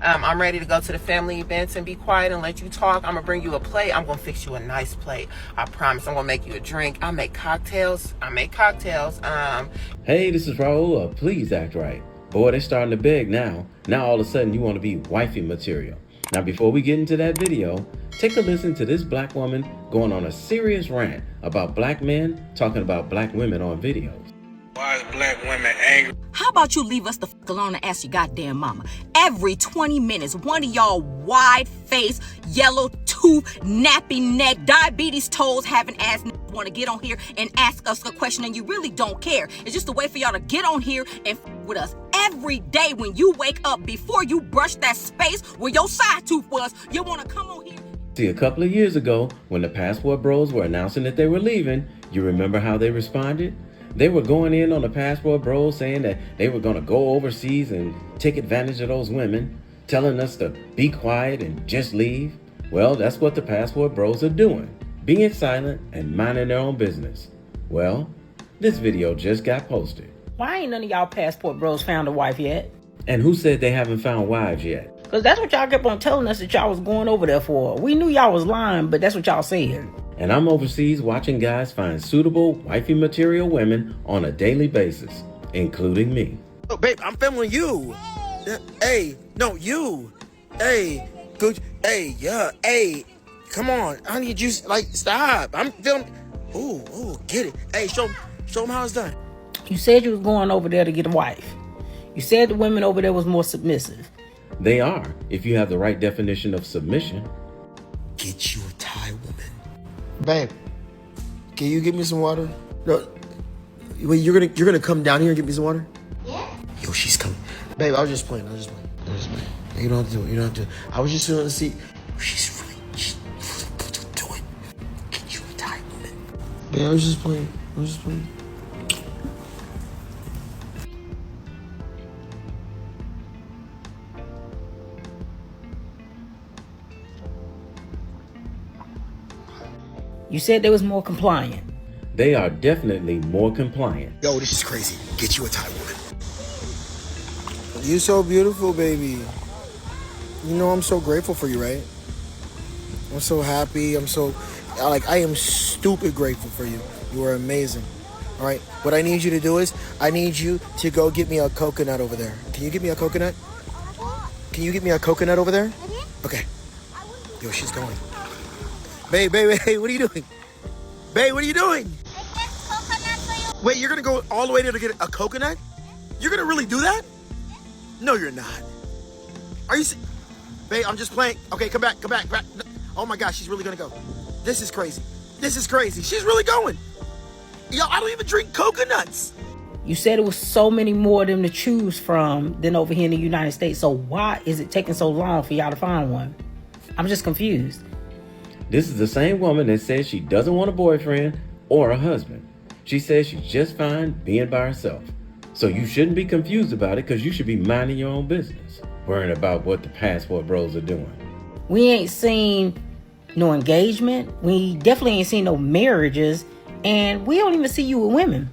I'm ready to go to the family events and be quiet and let you talk. I'm gonna bring you a plate. I'm gonna fix you a nice plate. I promise. I'm gonna make you a drink. I make cocktails. Hey, this is Raulh. Please act right. Boy, they're starting to beg now. Now all of a sudden you want to be wifey material. Now before we get into that video, take a listen to this black woman going on a serious rant about black men talking about black women on videos. Why is black women angry? How about you leave us the fuck alone and ask your goddamn mama? Every 20 minutes, one of y'all wide-faced, yellow-tooth, nappy neck, diabetes toes having ass want to get on here and ask us a question and you really don't care. It's just a way for y'all to get on here and with us. Every day when you wake up, before you brush that space where your side tooth was, you want to come on here. See, a couple of years ago, when the Passport Bros were announcing that they were leaving, you remember how they responded? They were going in on the Passport Bros saying that they were going to go overseas and take advantage of those women, telling us to be quiet and just leave. Well, that's what the Passport Bros are doing, being silent and minding their own business. Well, this video just got posted. Why ain't none of y'all Passport Bros found a wife yet? And who said they haven't found wives yet? Because that's what y'all kept on telling us that y'all was going over there for. We knew y'all was lying, but that's what y'all said. And I'm overseas watching guys find suitable wifey material women on a daily basis, including me. Oh, babe, I'm filming you. Hey, no, you. Hey, good. Hey, yeah. Hey, come on. I need you. Like, stop. I'm filming. Ooh, get it. Hey, show them how it's done. You said you was going over there to get a wife. You said the women over there was more submissive. They are, if you have the right definition of submission. Get you a Thai woman. Babe, can you give me some water? No, wait, you're gonna come down here and get me some water? Yeah. Yo, she's coming. Babe, I was just playing. You don't have to do it. You don't have to. I was just trying to see. She's really do it. Get you a Thai woman. Babe, I was just playing. You said they was more compliant. They are definitely more compliant. Yo, this is crazy. Get you a Thai woman. You're so beautiful, baby. You know I'm so grateful for you, right? I'm so happy. I am stupid grateful for you. You are amazing. All right? What I need you to do is, I need you to go get me a coconut over there. Can you get me a coconut? Can you get me a coconut over there? Okay. Yo, she's going. Babe, what are you doing? Babe, what are you doing? I get coconut for you. Wait, you're gonna go all the way there to get a coconut? You're gonna really do that? No, you're not. Are you Babe, I'm just playing. Okay, come back. Oh my gosh, she's really gonna go. This is crazy. She's really going. Yo, I don't even drink coconuts. You said it was so many more of them to choose from than over here in the United States. So why is it taking so long for y'all to find one? I'm just confused. This is the same woman that says she doesn't want a boyfriend or a husband. She says she's just fine being by herself. So you shouldn't be confused about it because you should be minding your own business, worrying about what the Passport Bros are doing. We ain't seen no engagement. We definitely ain't seen no marriages. And we don't even see you with women.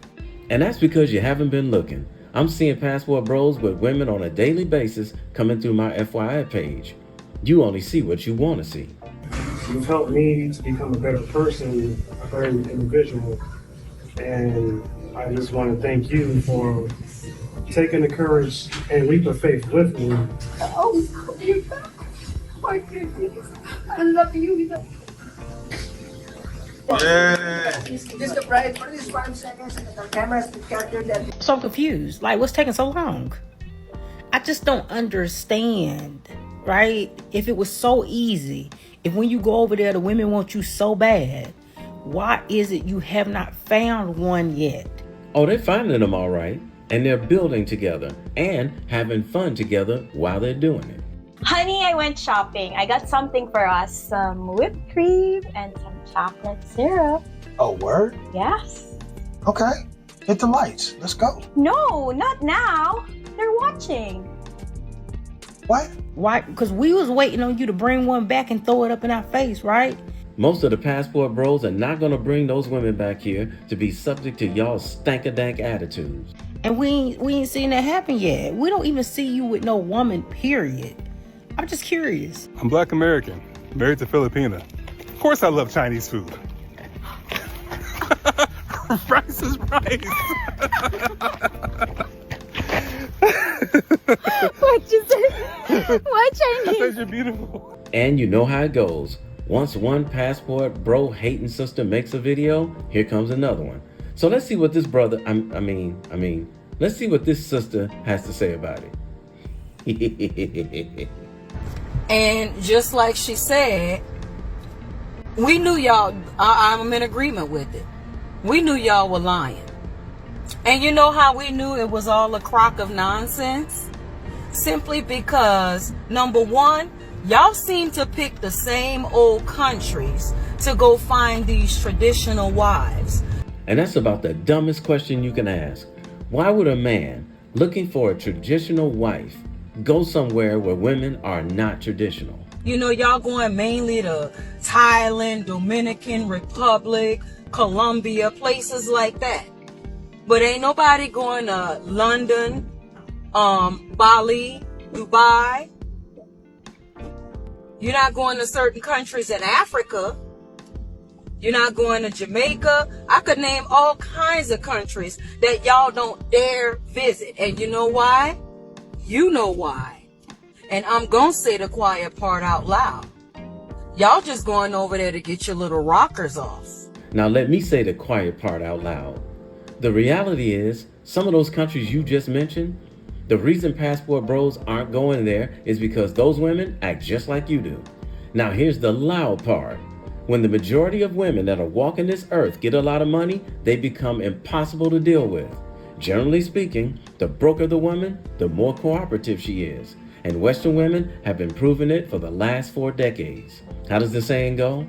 And that's because you haven't been looking. I'm seeing Passport Bros with women on a daily basis coming through my FYI page. You only see what you want to see. You've helped me to become a better person, a better individual, and I just want to thank you for taking the courage and leap of faith with me. Oh, you my goodness. I love you. Yeah. Just a break for these 5 seconds and the cameras to capture that. So confused. Like, what's taking so long? I just don't understand, right? If it was so easy, if when you go over there, the women want you so bad, why is it you have not found one yet? Oh, they're finding them all right. And they're building together and having fun together while they're doing it. Honey, I went shopping. I got something for us. Some whipped cream and some chocolate syrup. Oh, word? Yes. Okay. Hit the lights. Let's go. No, not now. They're watching. What? Why? Because we was waiting on you to bring one back and throw it up in our face, right? Most of the Passport Bros are not going to bring those women back here to be subject to y'all's stank-a-dank attitudes. And we ain't seen that happen yet. We don't even see you with no woman, period. I'm just curious. I'm Black American, married to Filipina. Of course I love Chinese food. Rice is rice. What you say? Why Chinese? Because you're beautiful. And you know how it goes. Once one passport bro hating sister makes a video, here comes another one. So let's see what this brother, let's see what this sister has to say about it. And just like she said, we knew y'all, I'm in agreement with it. We knew y'all were lying. And you know how we knew it was all a crock of nonsense? Simply because, number one, y'all seem to pick the same old countries to go find these traditional wives. And that's about the dumbest question you can ask. Why would a man looking for a traditional wife go somewhere where women are not traditional? You know, y'all going mainly to Thailand, Dominican Republic, Colombia, places like that. But ain't nobody going to London, Bali, Dubai. You're not going to certain countries in Africa. You're not going to Jamaica. I could name all kinds of countries that y'all don't dare visit. And you know why? You know why. And I'm going to say the quiet part out loud. Y'all just going over there to get your little rockers off. Now let me say the quiet part out loud. The reality is, some of those countries you just mentioned, the reason passport bros aren't going there is because those women act just like you do. Now here's the loud part. When the majority of women that are walking this earth get a lot of money, they become impossible to deal with. Generally speaking, the broker the woman, the more cooperative she is. And Western women have been proving it for the last 4 decades. How does the saying go?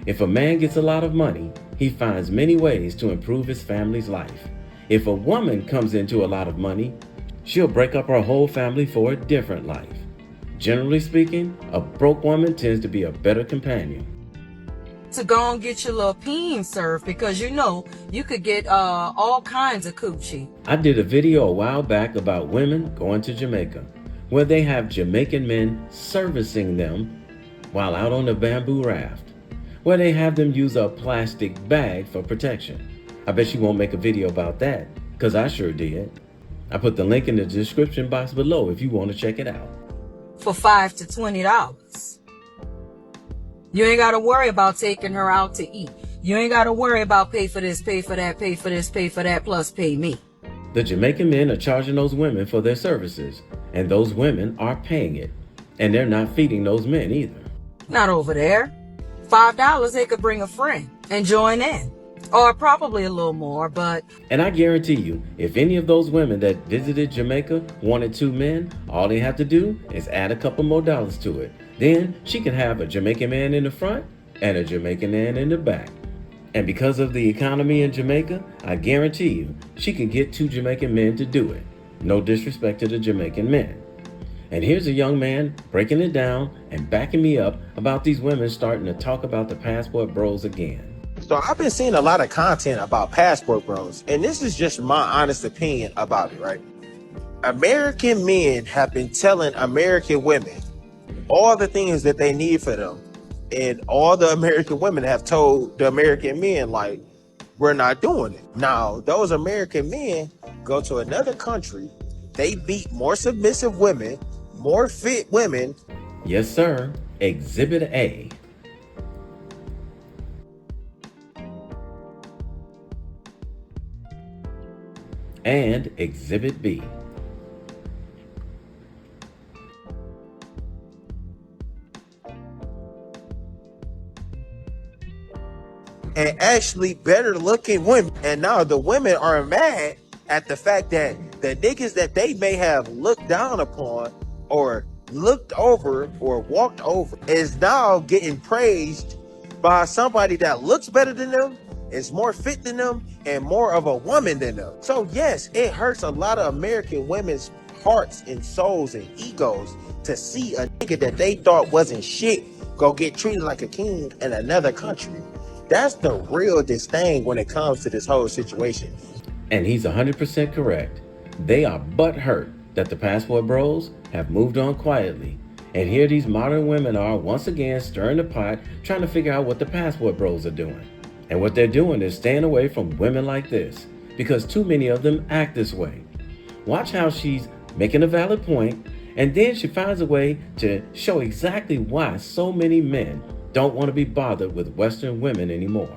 If a man gets a lot of money, he finds many ways to improve his family's life. If a woman comes into a lot of money, she'll break up her whole family for a different life. Generally speaking, a broke woman tends to be a better companion. To go and get your little peen served, because you know you could get all kinds of coochie. I did a video a while back about women going to Jamaica, where they have Jamaican men servicing them while out on the bamboo raft, where they have them use a plastic bag for protection. I bet you won't make a video about that, because I sure did. I put the link in the description box below if you want to check it out. For $5 to $20. You ain't got to worry about taking her out to eat. You ain't got to worry about pay for this, pay for that, pay for this, pay for that, plus pay me. The Jamaican men are charging those women for their services, and those women are paying it. And they're not feeding those men either. Not over there. $5, they could bring a friend and join in. Or probably a little more, but... And I guarantee you, if any of those women that visited Jamaica wanted 2 men, all they have to do is add a couple more dollars to it. Then she can have a Jamaican man in the front and a Jamaican man in the back. And because of the economy in Jamaica, I guarantee you, she can get 2 Jamaican men to do it. No disrespect to the Jamaican men. And here's a young man breaking it down and backing me up about these women starting to talk about the passport bros again. So I've been seeing a lot of content about passport bros, and this is just my honest opinion about it, right? American men have been telling American women all the things that they need for them, and all the American women have told the American men, like, we're not doing it. Now, those American men go to another country, they beat more submissive women, more fit women. Yes, sir. Exhibit A. And Exhibit B. And actually better looking women. And now the women are mad at the fact that the niggas that they may have looked down upon or looked over or walked over is now getting praised by somebody that looks better than them, is more fit than them, and more of a woman than them. So yes, it hurts a lot of American women's hearts and souls and egos to see a nigga that they thought wasn't shit go get treated like a king in another country. That's the real disdain when it comes to this whole situation. And he's 100% correct. They are butthurt that the passport bros have moved on quietly. And here these modern women are once again stirring the pot, trying to figure out what the passport bros are doing. And what they're doing is staying away from women like this, because too many of them act this way. Watch how she's making a valid point, and then she finds a way to show exactly why so many men don't want to be bothered with Western women anymore.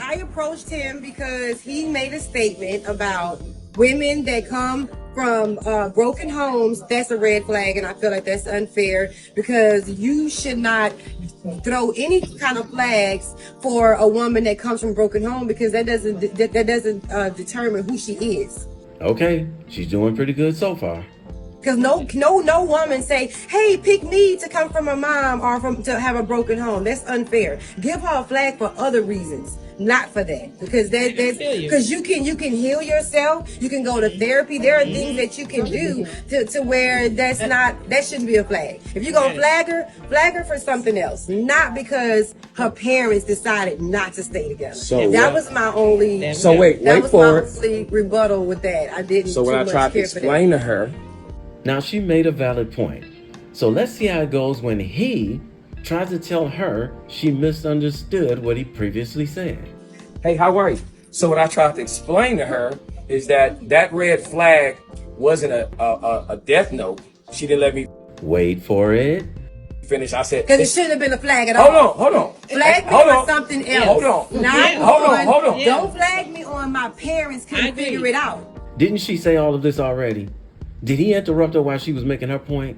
I approached him because he made a statement about women that come from broken homes. That's a red flag, and I feel like that's unfair because you should not throw any kind of flags for a woman that comes from broken home, because that doesn't determine who she is. Okay, she's doing pretty good so far. Because no woman say, hey, pick me to come from a mom or to have a broken home. That's unfair. Give her a flag for other reasons, not for that. Because because you can heal yourself. You can go to therapy. There are things that you can do to where that shouldn't be a flag. If you're gonna flag her for something else, not because her parents decided not to stay together. So that was my only. Wait for it. Only rebuttal with that. I didn't. So when I tried to explain to her. Now she made a valid point. So let's see how it goes when he tries to tell her she misunderstood what he previously said. Hey, how are you? So what I tried to explain to her is that red flag wasn't a death note. She didn't let me wait for it. Finish. I said because it shouldn't have been a flag at all. Hold on. Flag me for something else. Hold on. Hold on. Don't flag me on my parents couldn't figure it out. Didn't she say all of this already? Did he interrupt her while she was making her point?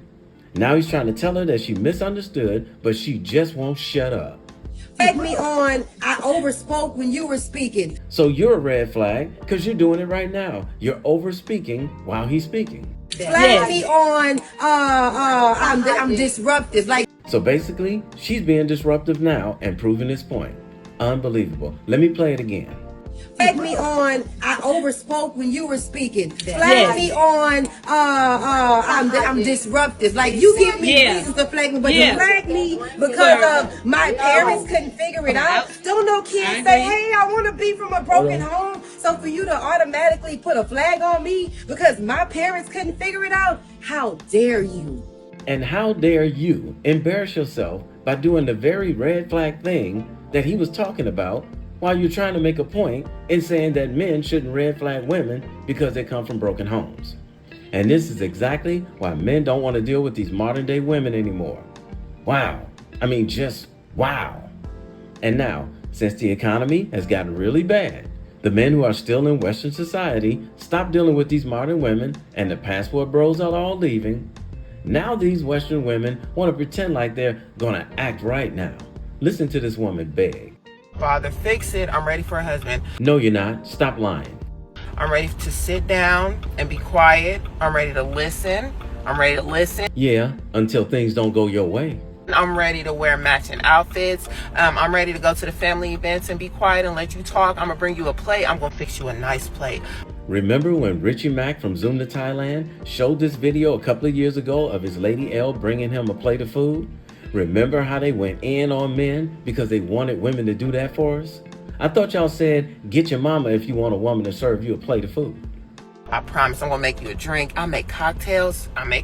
Now he's trying to tell her that she misunderstood, but she just won't shut up. Flag me on, I overspoke when you were speaking. So you're a red flag because you're doing it right now. You're overspeaking while he's speaking. Flag me on, I'm disruptive. So basically, she's being disruptive now and proving this point. Unbelievable. Let me play it again. Flag me on, I overspoke when you were speaking. Flag me on, I'm disruptive. You give me reasons to flag me, but you flag me because of my parents couldn't figure it out. Don't no kids say, hey, I want to be from a broken home. So for you to automatically put a flag on me because my parents couldn't figure it out, how dare you? And how dare you embarrass yourself by doing the very red flag thing that he was talking about, while you're trying to make a point in saying that men shouldn't red flag women because they come from broken homes. And this is exactly why men don't want to deal with these modern day women anymore. Wow. I mean, just wow. And now, since the economy has gotten really bad, the men who are still in Western society stop dealing with these modern women, and the passport bros are all leaving. Now these Western women want to pretend like they're gonna act right now. Listen to this woman beg. Father, fix it. I'm ready for a husband. No, you're not. Stop lying. I'm ready to sit down and be quiet. I'm ready to listen. Yeah, until things don't go your way. I'm ready to wear matching outfits. I'm ready to go to the family events and be quiet and let you talk. I'm gonna bring you a plate. I'm gonna fix you a nice plate. Remember when Richie Mac from Zoom to Thailand showed this video a couple of years ago of his lady L bringing him a plate of food? Remember how they went in on men because they wanted women to do that for us? I thought y'all said, get your mama if you want a woman to serve you a plate of food. I promise I'm gonna make you a drink. I make cocktails. I'm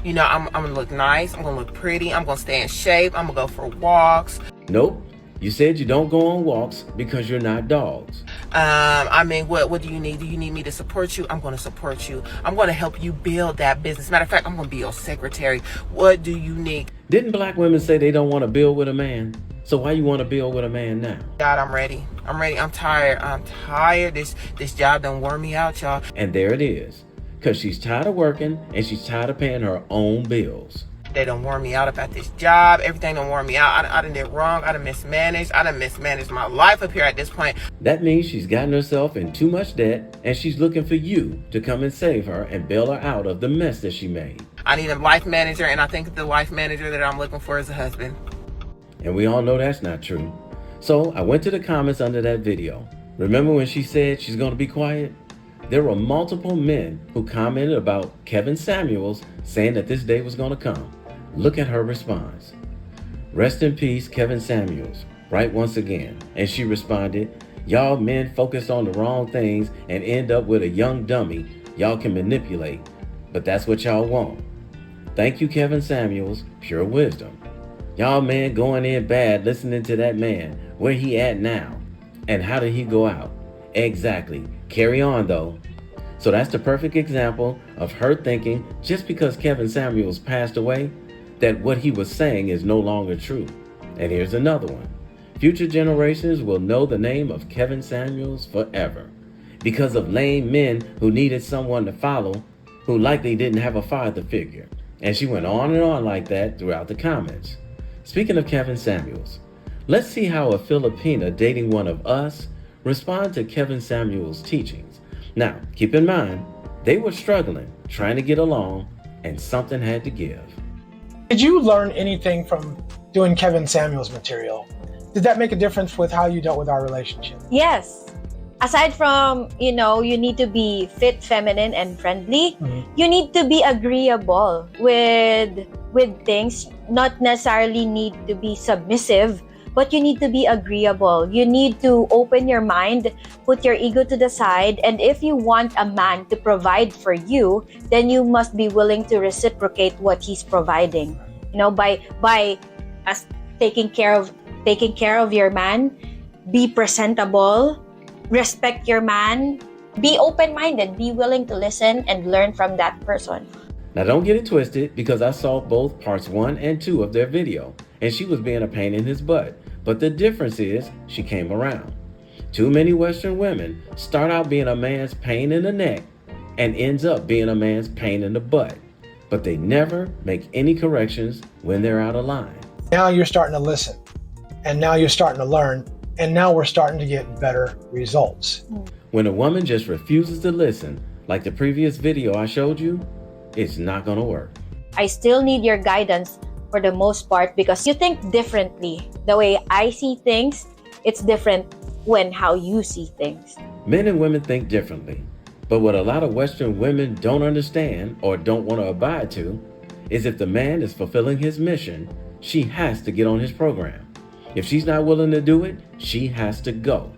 gonna look nice. I'm gonna look pretty. I'm gonna stay in shape. I'm gonna go for walks. Nope. You said you don't go on walks because you're not dogs. What do you need? Do you need me to support you? I'm going to support you. I'm going to help you build that business. Matter of fact, I'm going to be your secretary. What do you need? Didn't black women say they don't want to build with a man? So why you want to build with a man now? God, I'm ready. I'm tired. This job done wore me out, y'all. And there it is. Because she's tired of working and she's tired of paying her own bills. They done wore me out about this job. Everything done wore me out. I done did wrong. I done mismanaged. my life up here at this point. That means she's gotten herself in too much debt and she's looking for you to come and save her and bail her out of the mess that she made. I need a life manager, and I think the life manager that I'm looking for is a husband. And we all know that's not true. So I went to the comments under that video. Remember when she said she's going to be quiet? There were multiple men who commented about Kevin Samuels saying that this day was going to come. Look at her response. Rest in peace, Kevin Samuels. Right once again. And she responded, y'all men focus on the wrong things and end up with a young dummy y'all can manipulate. But that's what y'all want. Thank you, Kevin Samuels, pure wisdom. Y'all man going in bad listening to that man. Where he at now? And how did he go out? Exactly. Carry on though. So that's the perfect example of her thinking just because Kevin Samuels passed away, that what he was saying is no longer true. And here's another one. Future generations will know the name of Kevin Samuels forever because of lame men who needed someone to follow who likely didn't have a father figure. And she went on and on like that throughout the comments. Speaking of Kevin Samuels, let's see how a Filipina dating one of us responded to Kevin Samuels' teachings. Now, keep in mind, they were struggling, trying to get along, and something had to give. Did you learn anything from doing Kevin Samuels material? Did that make a difference with how you dealt with our relationship? Yes. Aside from, you need to be fit, feminine, and friendly, you need to be agreeable with things, not necessarily need to be submissive, but you need to be agreeable. You need to open your mind, put your ego to the side, and if you want a man to provide for you, then you must be willing to reciprocate what he's providing. By us taking care of your man, be presentable, respect your man, be open-minded, be willing to listen and learn from that person. Now don't get it twisted, because I saw both parts 1 and 2 of their video, and she was being a pain in his butt. But the difference is she came around. Too many Western women start out being a man's pain in the neck and ends up being a man's pain in the butt. But they never make any corrections when they're out of line. Now you're starting to listen, and now you're starting to learn, and now we're starting to get better results. When a woman just refuses to listen, like the previous video I showed you, it's not gonna work. I still need your guidance for the most part because you think differently. The way I see things, it's different when how you see things. Men and women think differently, but what a lot of Western women don't understand or don't want to abide to is if the man is fulfilling his mission, she has to get on his program. If she's not willing to do it, she has to go.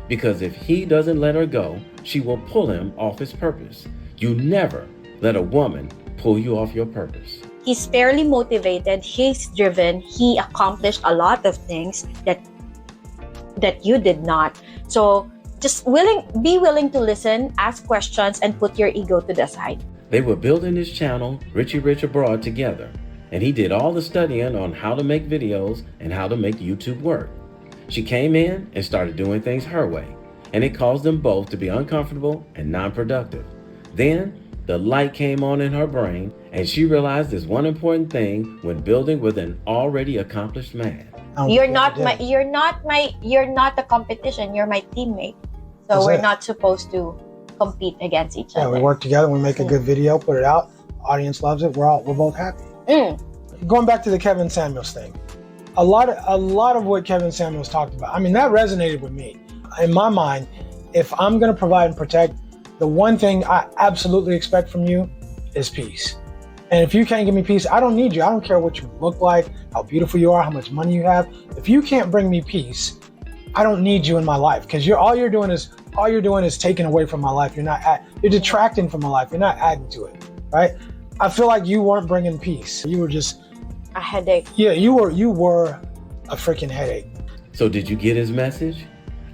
Because if he doesn't let her go, she will pull him off his purpose. You never let a woman pull you off your purpose. He's fairly motivated, he's driven, he accomplished a lot of things that you did not. So just be willing to listen, ask questions, and put your ego to the side. They were building his channel, Richie Rich Abroad, together. And he did all the studying on how to make videos and how to make YouTube work. She came in and started doing things her way, and it caused them both to be uncomfortable and non-productive. Then the light came on in her brain, and she realized this one important thing when building with an already accomplished man. You're not a competition, you're my teammate. So we're not supposed to compete against each other. Yeah, we work together, we make a good video, put it out, audience loves it, we're both happy. Going back to the Kevin Samuels thing, a lot of what Kevin Samuels talked about, I mean, that resonated with me. In my mind, if I'm gonna provide and protect, the one thing I absolutely expect from you is peace. And if you can't give me peace, I don't need you. I don't care what you look like, how beautiful you are, how much money you have. If you can't bring me peace, I don't need you in my life, because all you're doing is taking away from my life. You're detracting from my life. You're not adding to it, right? I feel like you weren't bringing peace. You were just a headache. Yeah, you were a freaking headache. So did you get his message?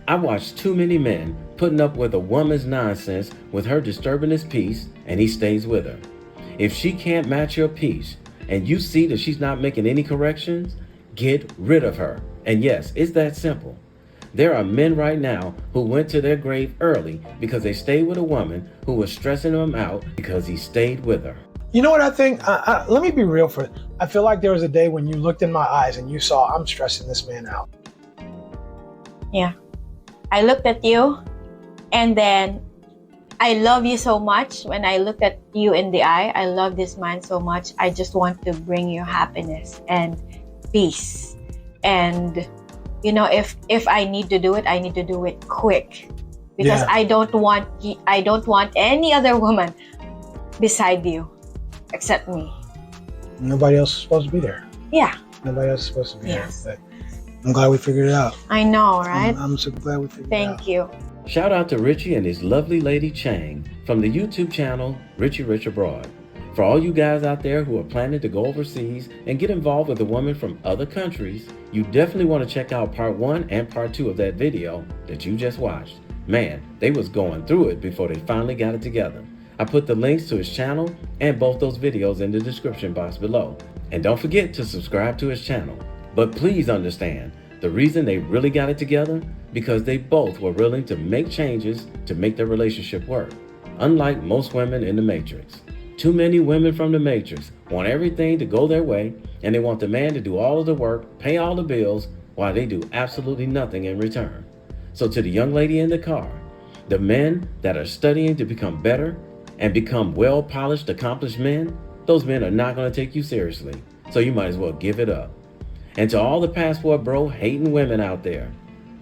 I watched too many men putting up with a woman's nonsense with her disturbing his peace, and he stays with her. If she can't match your peace and you see that she's not making any corrections, get rid of her. And yes, it's that simple. There are men right now who went to their grave early because they stayed with a woman who was stressing them out because he stayed with her. You know what I think? Let me be real for it. I feel like there was a day when you looked in my eyes and you saw I'm stressing this man out. Yeah. I looked at you, and then I love you so much. When I looked at you in the eye, I love this man so much. I just want to bring you happiness and peace. And if I need to do it, I need to do it quick, because I don't want any other woman beside you except me. Nobody else is supposed to be there. Yeah. Nobody else is supposed to be there. But I'm glad we figured it out. I know, right? I'm super glad we figured it out. Thank you. Shout out to Richie and his lovely lady Chang from the YouTube channel Richie Rich Abroad. For all you guys out there who are planning to go overseas and get involved with a woman from other countries, you definitely want to check out part 1 and part 2 of that video that you just watched. Man, they was going through it before they finally got it together. I put the links to his channel and both those videos in the description box below. And don't forget to subscribe to his channel. But please understand, the reason they really got it together, because they both were willing to make changes to make their relationship work. Unlike most women in the Matrix. Too many women from the Matrix want everything to go their way, and they want the man to do all of the work, pay all the bills, while they do absolutely nothing in return. So to the young lady in the car, the men that are studying to become better and become well-polished, accomplished men, those men are not going to take you seriously. So you might as well give it up. And to all the passport bro hating women out there,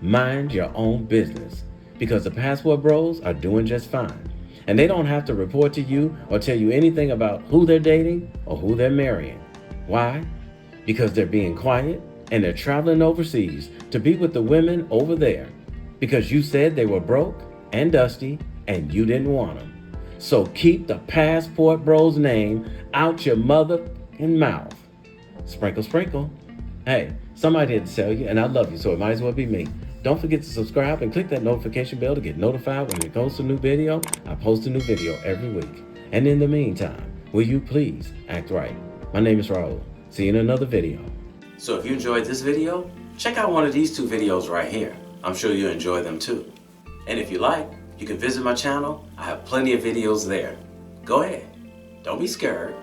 mind your own business, because the passport bros are doing just fine. And they don't have to report to you or tell you anything about who they're dating or who they're marrying. Why? Because they're being quiet and they're traveling overseas to be with the women over there because you said they were broke and dusty and you didn't want them. So keep the passport bro's name out your motherfucking mouth. Sprinkle, sprinkle. Hey, somebody had to tell you, and I love you, so it might as well be me. Don't forget to subscribe and click that notification bell to get notified when it goes to a new video. I post a new video every week. And in the meantime, will you please act right? My name is Raulh. See you in another video. So if you enjoyed this video, check out one of these 2 videos right here. I'm sure you'll enjoy them too. And if you like, you can visit my channel. I have plenty of videos there. Go ahead. Don't be scared.